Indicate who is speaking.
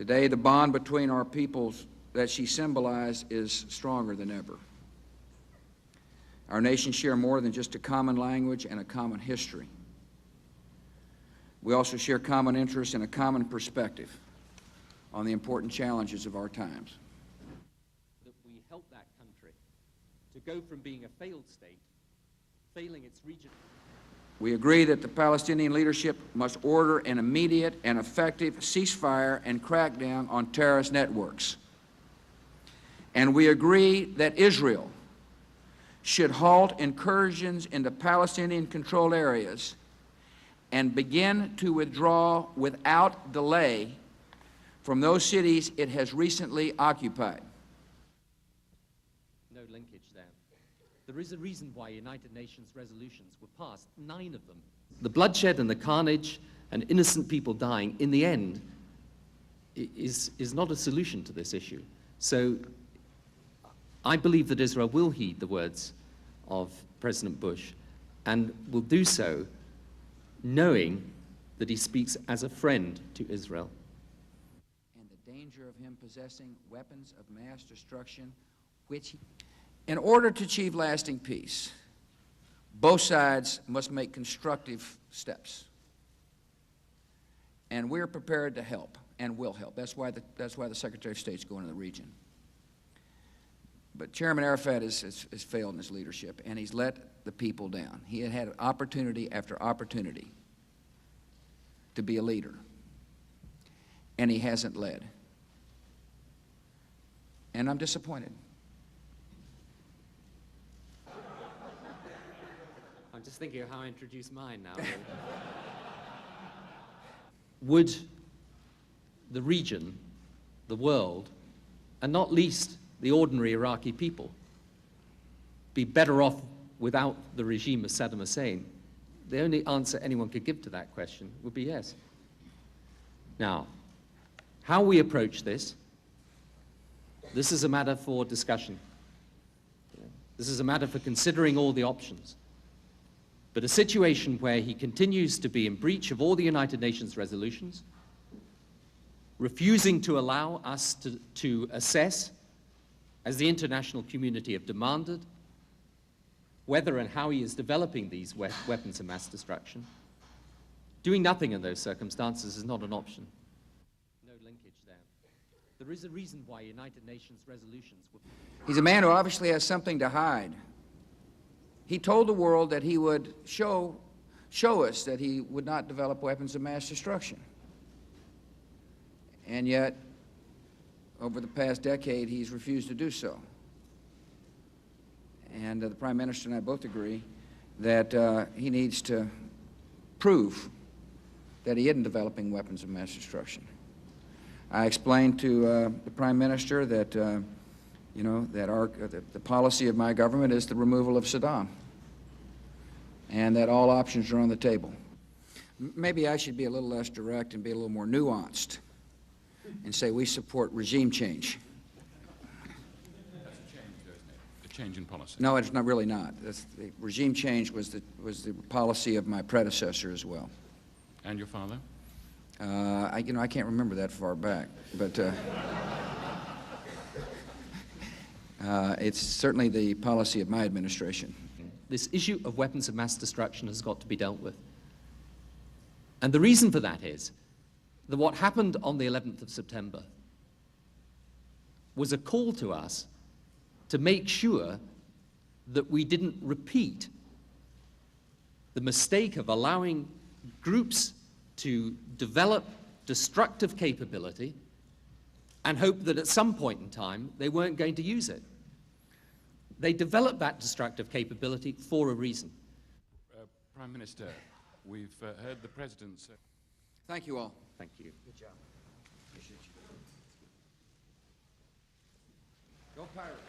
Speaker 1: Today, the bond between our peoples that she symbolized is stronger than ever. Our nations share more than just a common language and a common history. We also share common interests and a common perspective on the important challenges of our times.
Speaker 2: That we help that country to go from being a failed state, failing its region.
Speaker 1: We agree that the Palestinian leadership must order an immediate and effective ceasefire and crackdown on terrorist networks. And we agree that Israel should halt incursions into Palestinian-controlled areas and begin to withdraw without delay from those cities it has recently occupied.
Speaker 2: No linkage there. There is a reason why United Nations resolutions were passed, 9 of them. The bloodshed and the carnage and innocent people dying, in the end, is not a solution to this issue. So I believe that Israel will heed the words of President Bush and will do so knowing that he speaks as a friend to Israel.
Speaker 1: And the danger of him possessing weapons of mass destruction, which in order to achieve lasting peace, both sides must make constructive steps. And we're prepared to help and will help. That's why the Secretary of State's going to the region. But Chairman Arafat has failed in his leadership, and he's let the people down. He had opportunity after opportunity to be a leader, and he hasn't led. And I'm disappointed.
Speaker 2: I'm just thinking of how I introduce mine now. Would the region, the world, and not least the ordinary Iraqi people, be better off without the regime of Saddam Hussein? The only answer anyone could give to that question would be yes. Now, how we approach this is a matter for discussion. This is a matter for considering all the options. But a situation where he continues to be in breach of all the United Nations resolutions, refusing to allow us to assess, as the international community have demanded, whether and how he is developing these weapons of mass destruction. Doing nothing in those circumstances is not an option. No linkage there. There is a reason why United Nations resolutions were...
Speaker 1: He's a man who obviously has something to hide. He told the world that he would show us that he would not develop weapons of mass destruction. And yet, over the past decade, he's refused to do so. And the Prime Minister and I both agree that he needs to prove that he isn't developing weapons of mass destruction. I explained to the Prime Minister that, the policy of my government is the removal of Saddam, and that all options are on the table. Maybe I should be a little less direct and be a little more nuanced and say we support regime change.
Speaker 3: That's a change, isn't it? A change in policy.
Speaker 1: No, it's not really not. The regime change was the policy of my predecessor as well.
Speaker 3: And your father?
Speaker 1: I can't remember that far back, but it's certainly the policy of my administration.
Speaker 2: This issue of weapons of mass destruction has got to be dealt with. And the reason for that is that what happened on the 11th of September was a call to us to make sure that we didn't repeat the mistake of allowing groups to develop destructive capability and hope that at some point in time they weren't going to use it. They developed that destructive capability for a reason.
Speaker 3: Prime Minister, we've heard the President say...
Speaker 1: Thank you all.
Speaker 2: Thank you.
Speaker 1: Good job. Appreciate you. Go Pirates.